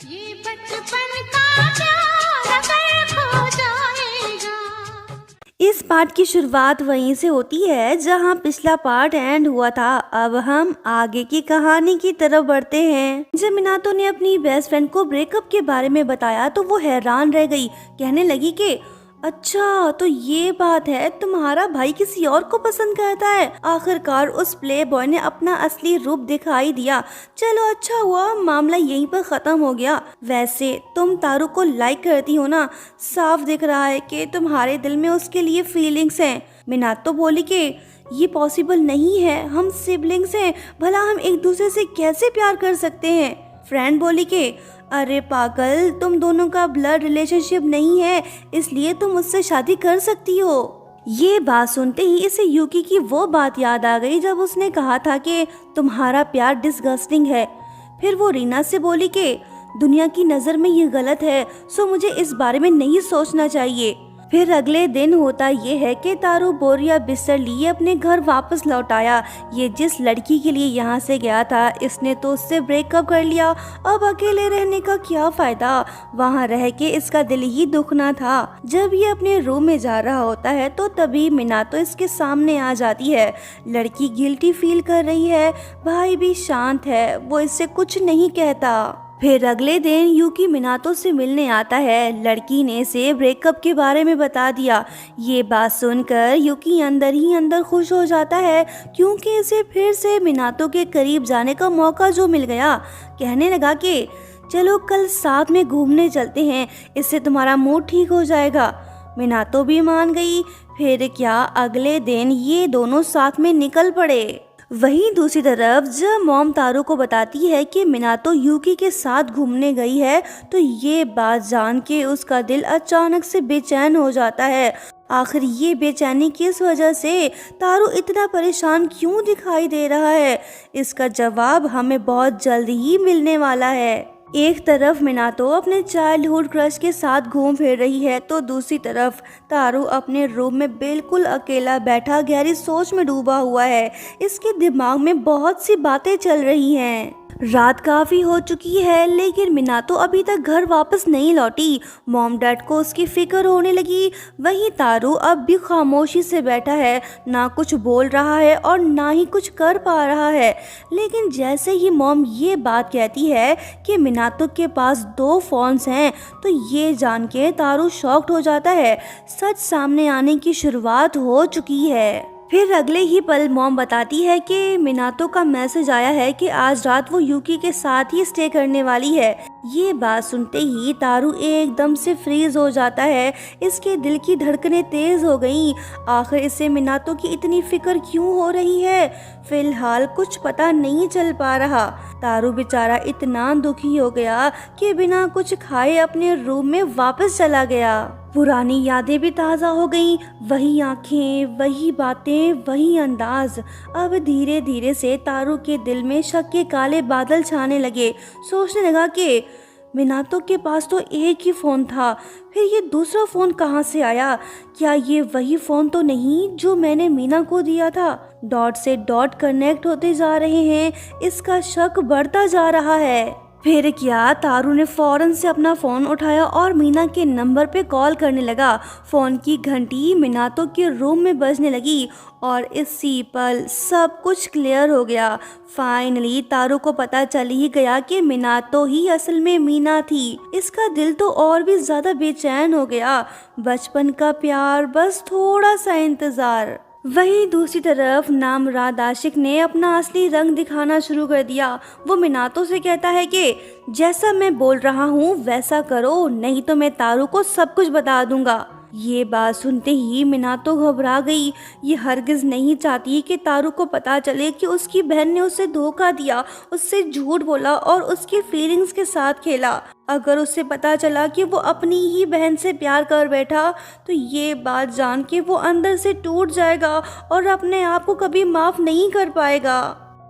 ये बचपन का प्यार अगर खो जाएगा। इस पार्ट की शुरुआत वहीं से होती है जहां पिछला पार्ट एंड हुआ था। अब हम आगे की कहानी की तरफ बढ़ते हैं। जब मिनातो ने अपनी बेस्ट फ्रेंड को ब्रेकअप के बारे में बताया तो वो हैरान रह गई। कहने लगी कि अच्छा तो ये बात है, तुम्हारा भाई किसी और को पसंद करता है। आखिरकार उस प्ले बॉय ने अपना असली रूप दिखाई दिया। चलो अच्छा हुआ मामला यहीं पर खत्म हो गया। वैसे तुम तारू को लाइक करती हो ना, साफ दिख रहा है कि तुम्हारे दिल में उसके लिए फीलिंग्स हैं। मिनातो बोली कि ये पॉसिबल नहीं है, हम सिबलिंग्स हैं, भला हम एक दूसरे से कैसे प्यार कर सकते हैं। फ्रेंड बोली कि अरे पागल, तुम दोनों का ब्लड रिलेशनशिप नहीं है, इसलिए तुम मुझसे शादी कर सकती हो। ये बात सुनते ही इसे यूकी की वो बात याद आ गई जब उसने कहा था कि तुम्हारा प्यार डिस्गस्टिंग है। फिर वो रीना से बोली कि दुनिया की नज़र में ये गलत है, सो मुझे इस बारे में नहीं सोचना चाहिए। फिर अगले दिन होता ये है कि तारू बोरिया बिस्तर लिए अपने घर वापस लौट आया। ये जिस लड़की के लिए यहाँ से गया था, इसने तो उससे ब्रेकअप कर लिया। अब अकेले रहने का क्या फायदा, वहाँ रह के इसका दिल ही दुखना था। जब ये अपने रूम में जा रहा होता है तो तभी मिनातो इसके सामने आ जाती है। लड़की गिल्टी फील कर रही है, भाई भी शांत है, वो इससे कुछ नहीं कहता। फिर अगले दिन यूकी मिनातो से मिलने आता है। लड़की ने इसे ब्रेकअप के बारे में बता दिया। ये बात सुनकर यूकी अंदर ही अंदर खुश हो जाता है, क्योंकि इसे फिर से मिनातो के करीब जाने का मौका जो मिल गया। कहने लगा कि चलो कल साथ में घूमने चलते हैं, इससे तुम्हारा मूड ठीक हो जाएगा। मिनातो भी मान गई। फिर क्या अगले दिन ये दोनों साथ में निकल पड़े। वहीं दूसरी तरफ जब मॉम तारू को बताती है कि मिनातो यूकी के साथ घूमने गई है, तो ये बात जान के उसका दिल अचानक से बेचैन हो जाता है। आखिर ये बेचैनी किस वजह से, तारू इतना परेशान क्यों दिखाई दे रहा है, इसका जवाब हमें बहुत जल्द ही मिलने वाला है। एक तरफ मिनातो अपने चाइल्डहुड क्रश के साथ घूम फिर रही है, तो दूसरी तरफ तारू अपने रूम में बिल्कुल अकेला बैठा गहरी सोच में डूबा हुआ है। इसके दिमाग में बहुत सी बातें चल रही हैं। रात काफ़ी हो चुकी है, लेकिन मिनातो अभी तक घर वापस नहीं लौटी। मॉम डैड को उसकी फिक्र होने लगी। वहीं तारू अब भी खामोशी से बैठा है, ना कुछ बोल रहा है और ना ही कुछ कर पा रहा है। लेकिन जैसे ही मॉम ये बात कहती है कि मिनातो के पास 2 फ़ोन्स हैं, तो ये जान के तारू शॉक्ड हो जाता है। सच सामने आने की शुरुआत हो चुकी है। फिर अगले ही पल मॉम बताती है कि मिनातो का मैसेज आया है कि आज रात वो यूकी के साथ ही स्टे करने वाली है। ये बात सुनते ही तारू एकदम से फ्रीज हो जाता है। इसके दिल की धड़कनें तेज हो गईं। आखिर इसे मिनातो की इतनी फिक्र क्यों हो रही है, फिलहाल कुछ पता नहीं चल पा रहा। तारू बेचारा इतना दुखी हो गया कि बिना कुछ खाए अपने रूम में वापस चला गया। पुरानी यादें भी ताज़ा हो गईं, वही आंखें, वही बातें, वही अंदाज। अब धीरे धीरे से तारू के दिल में शक के काले बादल छाने लगे। सोचने लगा कि मिनातो के पास तो एक ही फ़ोन था, फिर ये दूसरा फ़ोन कहाँ से आया। क्या ये वही फ़ोन तो नहीं जो मैंने मीना को दिया था। डॉट से डॉट कनेक्ट होते जा रहे हैं, इसका शक बढ़ता जा रहा है। फिर क्या, तारू ने फौरन से अपना फ़ोन उठाया और मीना के नंबर पे कॉल करने लगा। फ़ोन की घंटी मिनातो के रूम में बजने लगी और इसी पल सब कुछ क्लियर हो गया। फाइनली तारू को पता चल ही गया कि मिनातो ही असल में मीना थी। इसका दिल तो और भी ज़्यादा बेचैन हो गया। बचपन का प्यार, बस थोड़ा सा इंतज़ार। वहीं दूसरी तरफ नामराद आशिक ने अपना असली रंग दिखाना शुरू कर दिया। वो मिनातो से कहता है कि जैसा मैं बोल रहा हूँ वैसा करो, नहीं तो मैं तारू को सब कुछ बता दूंगा। ये बात सुनते ही मिनातो घबरा गई। ये हरगिज नहीं चाहती कि तारू को पता चले कि उसकी बहन ने उसे धोखा दिया, उससे झूठ बोला और उसकी फीलिंग्स के साथ खेला। अगर उसे पता चला कि वो अपनी ही बहन से प्यार कर बैठा, तो ये बात जान के वो अंदर से टूट जाएगा और अपने आप को कभी माफ़ नहीं कर पाएगा।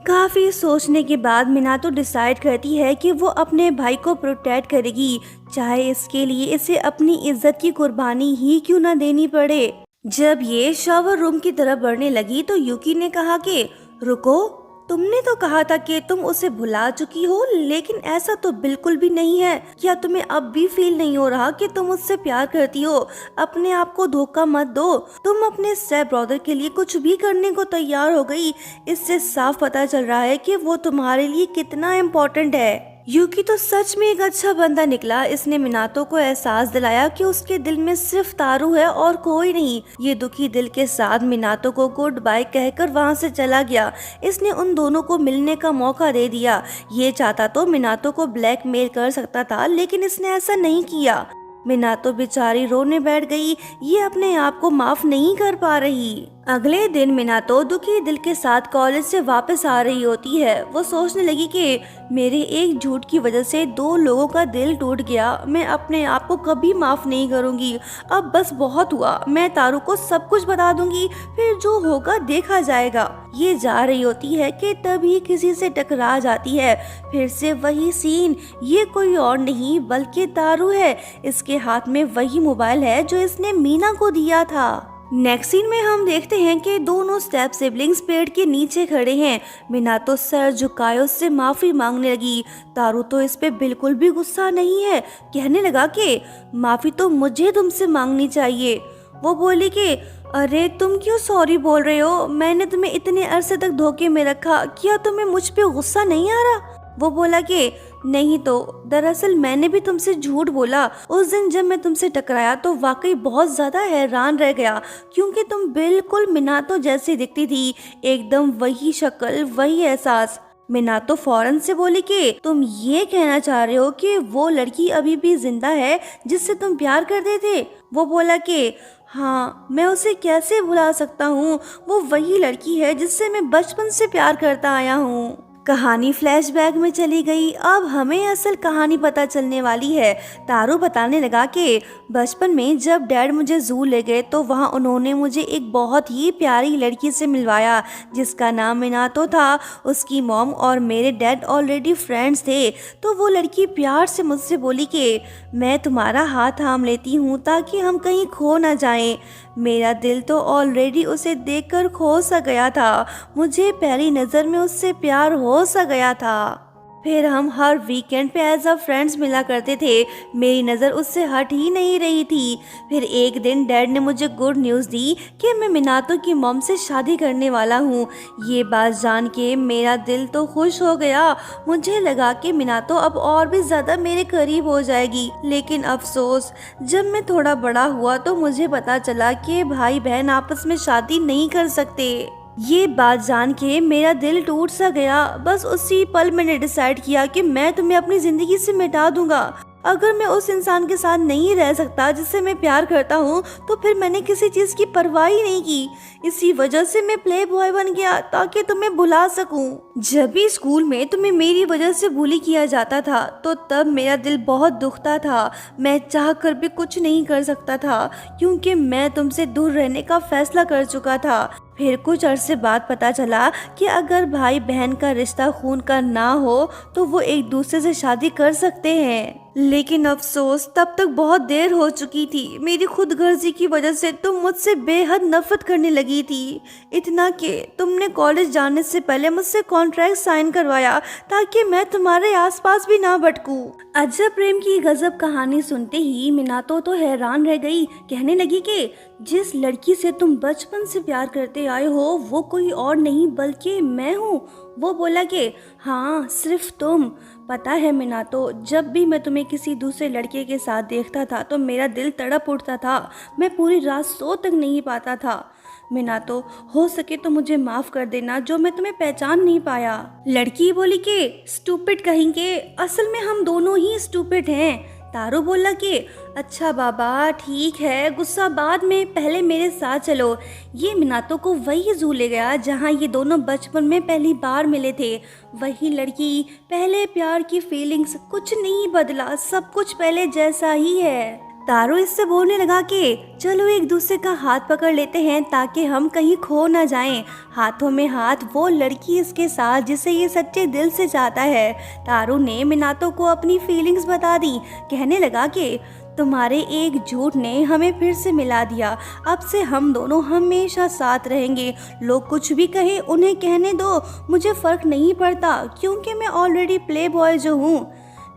काफ़ी सोचने के बाद मिनातो डिसाइड करती है कि वो अपने भाई को प्रोटेक्ट करेगी, चाहे इसके लिए इसे अपनी इज्जत की कुर्बानी ही क्यों ना देनी पड़े। जब ये शावर रूम की तरफ बढ़ने लगी तो यूकी ने कहा कि रुको, तुमने तो कहा था कि तुम उसे भुला चुकी हो, लेकिन ऐसा तो बिल्कुल भी नहीं है। क्या तुम्हें अब भी फील नहीं हो रहा कि तुम उससे प्यार करती हो? अपने आप को धोखा मत दो। तुम अपने स्टेप ब्रदर के लिए कुछ भी करने को तैयार हो गई। इससे साफ पता चल रहा है कि वो तुम्हारे लिए कितना इम्पोर्टेंट है। यूकी तो सच में एक अच्छा बंदा निकला। इसने मिनातो को एहसास दिलाया कि उसके दिल में सिर्फ तारू है और कोई नहीं। ये दुखी दिल के साथ मिनातो को गुड बाय कहकर वहां से चला गया। इसने उन दोनों को मिलने का मौका दे दिया। ये चाहता तो मिनातो को ब्लैकमेल कर सकता था, लेकिन इसने ऐसा नहीं किया। मिनातो बेचारी रोने बैठ गई। ये अपने आप को माफ नहीं कर पा रही। अगले दिन मिनातो दुखी दिल के साथ कॉलेज से वापस आ रही होती है। वो सोचने लगी कि मेरे एक झूठ की वजह से 2 लोगों का दिल टूट गया। मैं अपने आप को कभी माफ नहीं करूंगी। अब बस बहुत हुआ। मैं तारू को सब कुछ बता दूंगी, फिर जो होगा देखा जाएगा। ये जा रही होती है कि तभी किसी से टकरा जाती है। फिर से वही सीन। ये कोई और नहीं बल्कि तारू है। इसके हाथ में वही मोबाइल है जो इसने मीना को दिया था। नेक्स्ट सीन में हम देखते हैं कि दोनों स्टेप सिबलिंग्स पेड़ के नीचे खड़े हैं। मिनातो सर झुकाए उससे माफी मांगने लगी। तारू तो इस पे बिल्कुल भी गुस्सा नहीं है। कहने लगा कि माफी तो मुझे तुमसे मांगनी चाहिए। वो बोली कि अरे तुम क्यों सॉरी बोल रहे हो? मैंने तुम्हें इतने अरसे तक धोखे में रखा, क्या तुम्हें मुझ पे गुस्सा नहीं आ रहा? वो बोला कि नहीं तो दरअसल मैंने भी तुमसे झूठ बोला। उस दिन जब मैं तुमसे टकराया तो वाकई बहुत ज्यादा हैरान रह गया, क्योंकि तुम बिल्कुल मिनातो जैसी दिखती थी। एकदम वही शक्ल, वही एहसास। मिनातो फौरन से बोली कि तुम ये कहना चाह रहे हो कि वो लड़की अभी भी जिंदा है जिससे तुम प्यार करते थे? वो बोला कि हाँ, मैं उसे कैसे भुला सकता हूँ। वो वही लड़की है जिससे मैं बचपन से प्यार करता आया हूँ। कहानी फ्लैशबैक में चली गई। अब हमें असल कहानी पता चलने वाली है। तारू बताने लगा कि बचपन में जब डैड मुझे जू ले गए तो वहाँ उन्होंने मुझे एक बहुत ही प्यारी लड़की से मिलवाया जिसका नाम मिनातो था। उसकी मॉम और मेरे डैड ऑलरेडी फ्रेंड्स थे, तो वो लड़की प्यार से मुझसे बोली कि मैं तुम्हारा हाथ थाम लेती हूँ ताकि हम कहीं खो ना जाएं। मेरा दिल तो ऑलरेडी उसे देखकर खो सा गया था। मुझे पहली नज़र में उससे प्यार हो सा गया था। फिर हम हर वीकेंड पे एज अ फ्रेंड्स मिला करते थे। मेरी नज़र उससे हट ही नहीं रही थी। फिर एक दिन डैड ने मुझे गुड न्यूज़ दी कि मैं मिनातो की मॉम से शादी करने वाला हूँ। ये बात जान के मेरा दिल तो खुश हो गया। मुझे लगा कि मिनातो अब और भी ज़्यादा मेरे करीब हो जाएगी, लेकिन अफसोस जब मैं थोड़ा बड़ा हुआ तो मुझे पता चला कि भाई बहन आपस में शादी नहीं कर सकते। ये बात जान के मेरा दिल टूट सा गया। बस उसी पल मैंने डिसाइड किया कि मैं तुम्हें अपनी जिंदगी से मिटा दूंगा। अगर मैं उस इंसान के साथ नहीं रह सकता जिससे मैं प्यार करता हूँ तो फिर मैंने किसी चीज़ की परवाह ही नहीं की। इसी वजह से मैं प्ले बॉय बन गया ताकि तुम्हें भुला सकूं। जब भी स्कूल में तुम्हें मेरी वजह से बुली किया जाता था तो तब मेरा दिल बहुत दुखता था। मैं चाह कर भी कुछ नहीं कर सकता था क्योंकि मैं तुमसे दूर रहने का फैसला कर चुका था। फिर कुछ अरसे बाद पता चला कि अगर भाई बहन का रिश्ता खून का ना हो तो वो एक दूसरे से शादी कर सकते हैं। लेकिन अफसोस तब तक बहुत देर हो चुकी थी। मेरी खुदगर्जी की वजह से तुम मुझसे बेहद नफरत करने लगी थी, इतना कि तुमने कॉलेज जाने से पहले मुझसे कॉन्ट्रैक्ट साइन करवाया ताकि मैं तुम्हारे आसपास भी ना भटकूं। अजब प्रेम की गजब कहानी सुनते ही मिनातो तो हैरान रह गई। कहने लगी कि जिस लड़की से तुम बचपन से प्यार करते आए हो वो कोई और नहीं बल्कि मैं हूँ। वो बोला कि हाँ, सिर्फ तुम। पता है मिनातो, जब भी मैं तुम्हें किसी दूसरे लड़के के साथ देखता था तो मेरा दिल तड़प उठता था। मैं पूरी रात सो तक नहीं पाता था। मिनातो, हो सके तो मुझे माफ कर देना जो मैं तुम्हें पहचान नहीं पाया। लड़की बोली कि स्टूपिड कहेंगे, असल में हम दोनों ही स्टूपिड हैं। तारू बोला कि अच्छा बाबा ठीक है, गुस्सा बाद में, पहले मेरे साथ चलो। ये मिनातो को वही जू ले गया जहाँ ये दोनों बचपन में पहली बार मिले थे। वही लड़की, पहले प्यार की फीलिंग्स, कुछ नहीं बदला, सब कुछ पहले जैसा ही है। तारू इससे बोलने लगा कि चलो एक दूसरे का हाथ पकड़ लेते हैं ताकि हम कहीं खो ना जाएं। हाथों में हाथ वो लड़की इसके साथ जिसे ये सच्चे दिल से चाहता है। तारू ने मिनातो को अपनी फीलिंग्स बता दी। कहने लगा कि तुम्हारे एक झूठ ने हमें फिर से मिला दिया। अब से हम दोनों हमेशा साथ रहेंगे। लोग कुछ भी कहे उन्हें कहने दो, मुझे फ़र्क नहीं पड़ता क्योंकि मैं ऑलरेडी प्ले बॉय जो हूँ।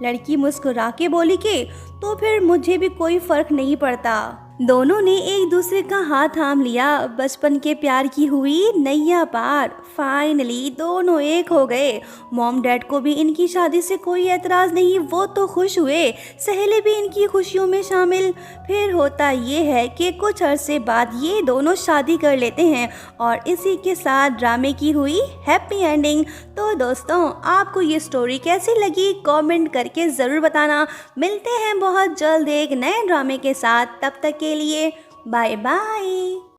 लड़की मुस्कुरा के बोली कि तो फिर मुझे भी कोई फ़र्क नहीं पड़ता। दोनों ने एक दूसरे का हाथ थाम लिया। बचपन के प्यार की हुई नैया पार। फाइनली दोनों एक हो गए। मॉम डैड को भी इनकी शादी से कोई एतराज़ नहीं, वो तो खुश हुए। सहेली भी इनकी खुशियों में शामिल। फिर होता ये है कि कुछ अरसे बाद ये दोनों शादी कर लेते हैं और इसी के साथ ड्रामे की हुई हैप्पी एंडिंग। तो दोस्तों, आपको ये स्टोरी कैसी लगी कमेंट करके ज़रूर बताना। मिलते हैं बहुत जल्द एक नए ड्रामे के साथ, तब तक के लिए बाय बाय।